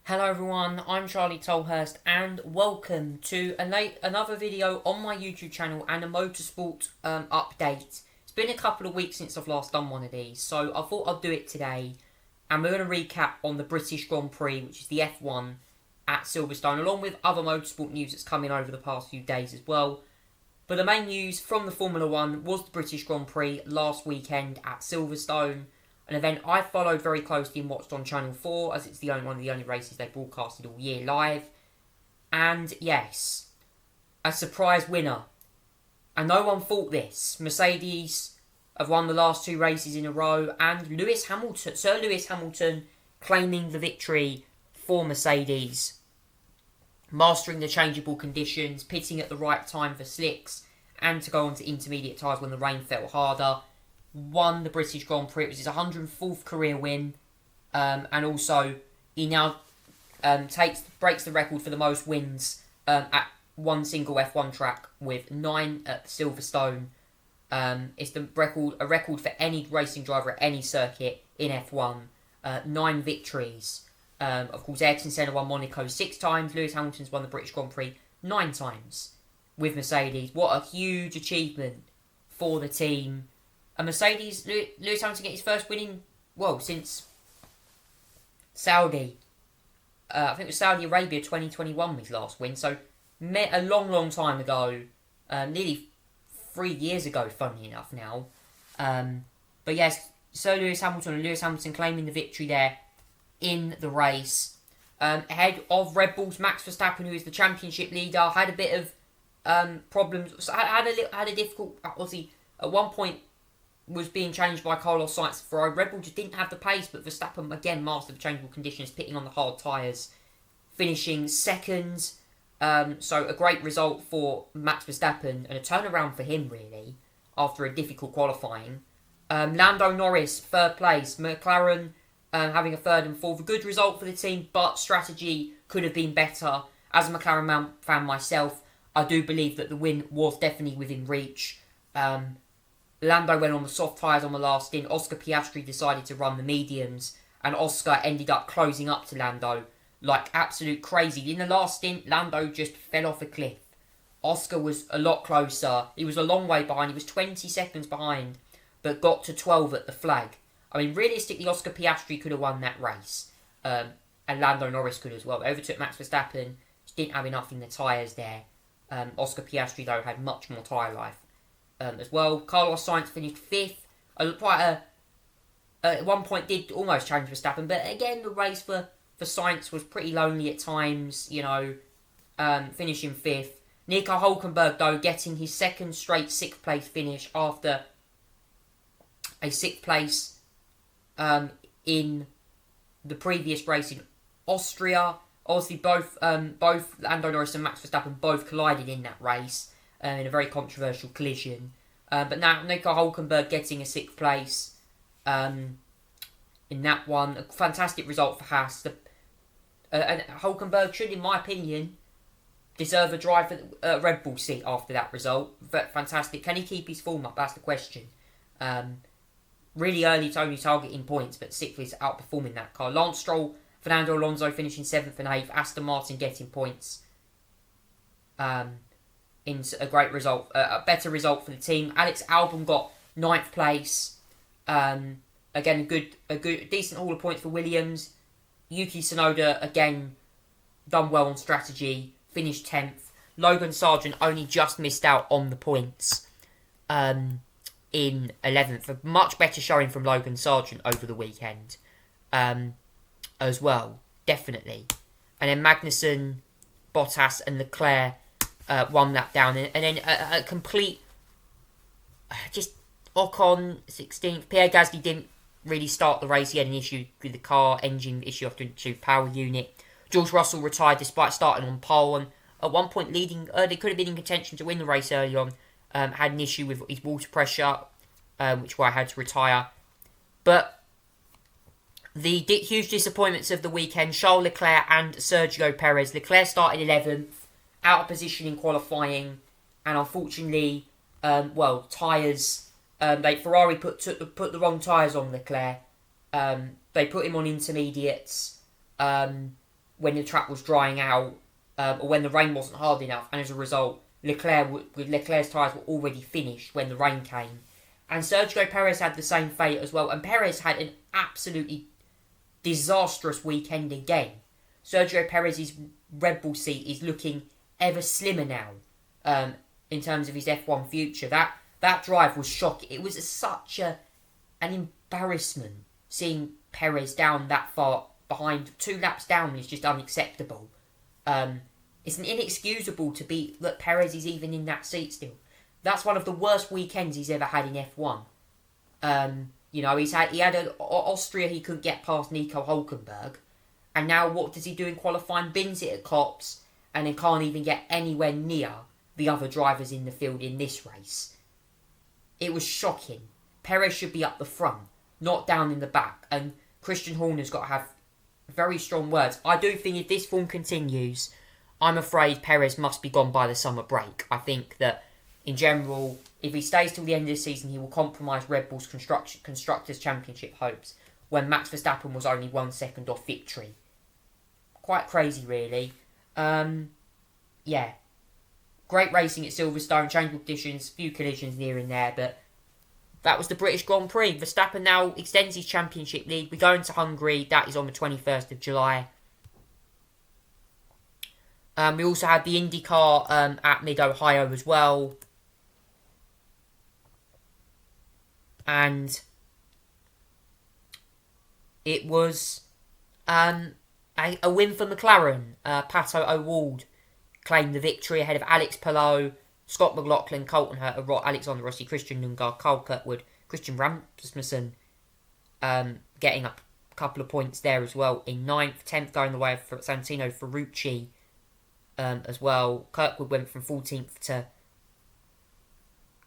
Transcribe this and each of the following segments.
Hello everyone, I'm Charlie Tolhurst and welcome to another video on my YouTube channel and a motorsport update. It's been a couple of weeks since I've last done one of these, so I thought I'd do it today. And we're going to recap on the British Grand Prix, which is the F1 at Silverstone, along with other motorsport news that's come in over the past few days as well. But the main news from the Formula 1 was the British Grand Prix last weekend at Silverstone. An event I followed very closely and watched on Channel 4, as it's one of the only races they broadcasted all year live. And yes, a surprise winner. And no one thought this. Mercedes have won the last two races in a row, and Sir Lewis Hamilton claiming the victory for Mercedes. Mastering the changeable conditions, pitting at the right time for slicks, and to go on to intermediate tyres when the rain fell harder. Won the British Grand Prix. It was his 104th career win, and also he now breaks the record for the most wins at one single F1 track with 9 at Silverstone. It's a record for any racing driver at any circuit in F1. 9 victories. Of course, Ayrton Senna won Monaco 6 times. Lewis Hamilton's won the British Grand Prix 9 times with Mercedes. What a huge achievement for the team. And Mercedes, Lewis Hamilton get his first win since Saudi. I think it was Saudi Arabia 2021 his last win. So, a long time ago. Nearly 3 years ago, funny enough now. But yes, Sir Lewis Hamilton and Lewis Hamilton claiming the victory there in the race. Ahead of Red Bull's Max Verstappen, who is the championship leader, had a bit of problems. Had a difficult, obviously, at one point, was being challenged by Carlos Sainz for Red Bull just didn't have the pace, but Verstappen again mastered the changeable conditions, pitting on the hard tyres, finishing second. So a great result for Max Verstappen and a turnaround for him really after a difficult qualifying. Lando Norris third place, McLaren having a third and fourth. A good result for the team, but strategy could have been better. As a McLaren fan myself, I do believe that the win was definitely within reach. Lando went on the soft tyres on the last stint. Oscar Piastri decided to run the mediums, and Oscar ended up closing up to Lando like absolute crazy. In the last stint, Lando just fell off a cliff. Oscar was a lot closer. He was a long way behind. He was 20 seconds behind, but got to 12 at the flag. I mean, realistically, Oscar Piastri could have won that race, and Lando Norris could as well. They overtook Max Verstappen, just didn't have enough in the tyres there. Oscar Piastri, though, had much more tyre life. As well, Carlos Sainz finished 5th. At one point did almost challenge Verstappen, but again the race for Sainz was pretty lonely at times. Finishing 5th. Nico Hülkenberg though getting his second straight 6th place finish after a 6th place in the previous race in Austria. Obviously, both Lando Norris and Max Verstappen both collided in that race. In a very controversial collision. But now Nico Hülkenberg getting a 6th place in that one. A fantastic result for Haas. And Hülkenberg should, in my opinion, deserve a drive for the Red Bull seat after that result. Fantastic. Can he keep his form up? That's the question. Really early to only targeting points, but 6th is outperforming that car. Lance Stroll, Fernando Alonso finishing 7th and 8th. Aston Martin getting points. In a great result, a better result for the team. Alex Albon got 9th place. Again, a decent haul of points for Williams. Yuki Tsunoda again done well on strategy, finished 10th. Logan Sargent only just missed out on the points in 11th. A much better showing from Logan Sargent over the weekend as well, definitely. And then Magnussen, Bottas and Leclerc one lap down, and then a complete just Ocon 16th. Pierre Gasly didn't really start the race. He had an issue with the car, engine issue after the power unit. George Russell retired despite starting on pole, and at one point leading, they could have been in contention to win the race early on. Had an issue with his water pressure, which why I had to retire. But the huge disappointments of the weekend: Charles Leclerc and Sergio Perez. Leclerc started 11th. Out of position in qualifying, and unfortunately, tyres. Ferrari put the wrong tyres on Leclerc. They put him on intermediates. when the track was drying out, or when the rain wasn't hard enough, and as a result, Leclerc's tyres were already finished when the rain came. And Sergio Perez had the same fate as well, and Perez had an absolutely disastrous weekend again. Sergio Perez's Red Bull seat is looking ever slimmer now, in terms of his F1 future. That drive was shocking. It was such an embarrassment seeing Perez down that far behind. 2 laps down is just unacceptable. It's inexcusable to be that Perez is even in that seat still. That's one of the worst weekends he's ever had in F1. He had Austria he couldn't get past Nico Hülkenberg, and now what does he do in qualifying? Bins it at Copse, and then can't even get anywhere near the other drivers in the field in this race. It was shocking. Perez should be up the front, not down in the back, and Christian Horner's got to have very strong words. I do think if this form continues, I'm afraid Perez must be gone by the summer break. I think that, in general, if he stays till the end of the season, he will compromise Red Bull's Constructors' Championship hopes when Max Verstappen was only 1 second off victory. Quite crazy, really. Great racing at Silverstone, changeable conditions, few collisions here and there, but that was the British Grand Prix. Verstappen now extends his championship lead. We go into Hungary, that is on the 21st of July. We also had the Indycar at Mid-Ohio as well. And it was a win for McLaren. Pato O'Ward claimed the victory ahead of Alex Palou, Scott McLaughlin, Colton Herta, Alexander Rossi, Christian Lundgaard, Carl Kirkwood, Christian Rasmussen getting up a couple of points there as well in 9th, 10th going the way of Santino Ferrucci as well. Kirkwood went from 14th to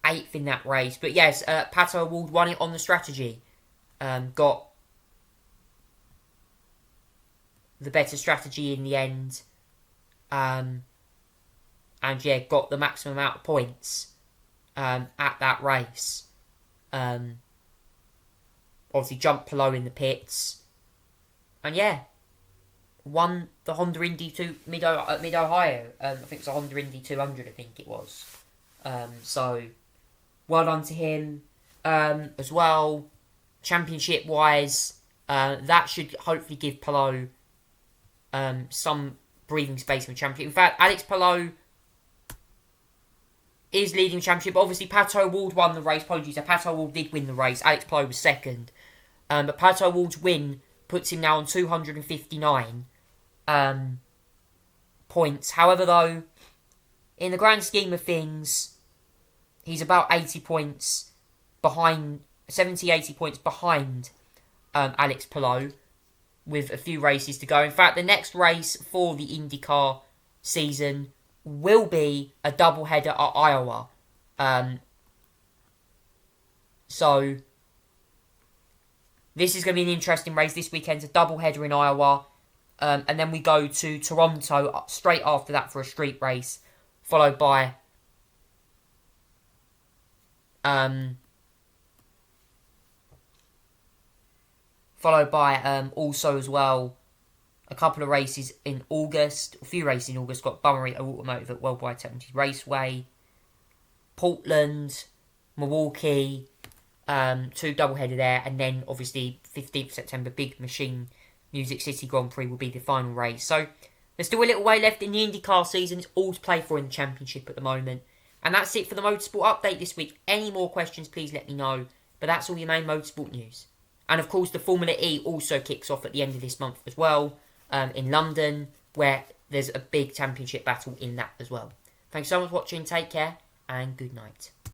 8th in that race. But yes, Pato O'Ward won it on the strategy. Got the better strategy in the end. And yeah, got the maximum amount of points at that race. Obviously jumped Palou in the pits. And yeah, won the Honda Indy 2 Mid-Ohio. I think it was a Honda Indy 200, I think it was. So, well done to him as well. Championship-wise, that should hopefully give Palou some breathing space in the championship. In fact, Alex Palou is leading the championship. Obviously, Pato O'Ward won the race. Apologies, Pato O'Ward did win the race. Alex Palou was second. But Pato O'Ward's win puts him now on 259 points. However, though, in the grand scheme of things, he's about 80 points behind, 70, 80 points behind Alex Palou with a few races to go. In fact, the next race for the IndyCar season will be a doubleheader at Iowa. So, this is going to be an interesting race. This weekend's a doubleheader in Iowa. And then we go to Toronto straight after that for a street race. Followed by also as well a couple of races in August. A few races in August. Got Bummery Automotive at Worldwide Technology Raceway. Portland, Milwaukee. 2 doubleheader there. And then obviously 15th September, Big Machine Music City Grand Prix will be the final race. So there's still a little way left in the IndyCar season. It's all to play for in the championship at the moment. And that's it for the Motorsport update this week. Any more questions, please let me know. But that's all your main Motorsport news. And of course, the Formula E also kicks off at the end of this month as well. In London, where there's a big championship battle in that as well. Thanks so much for watching. Take care and good night.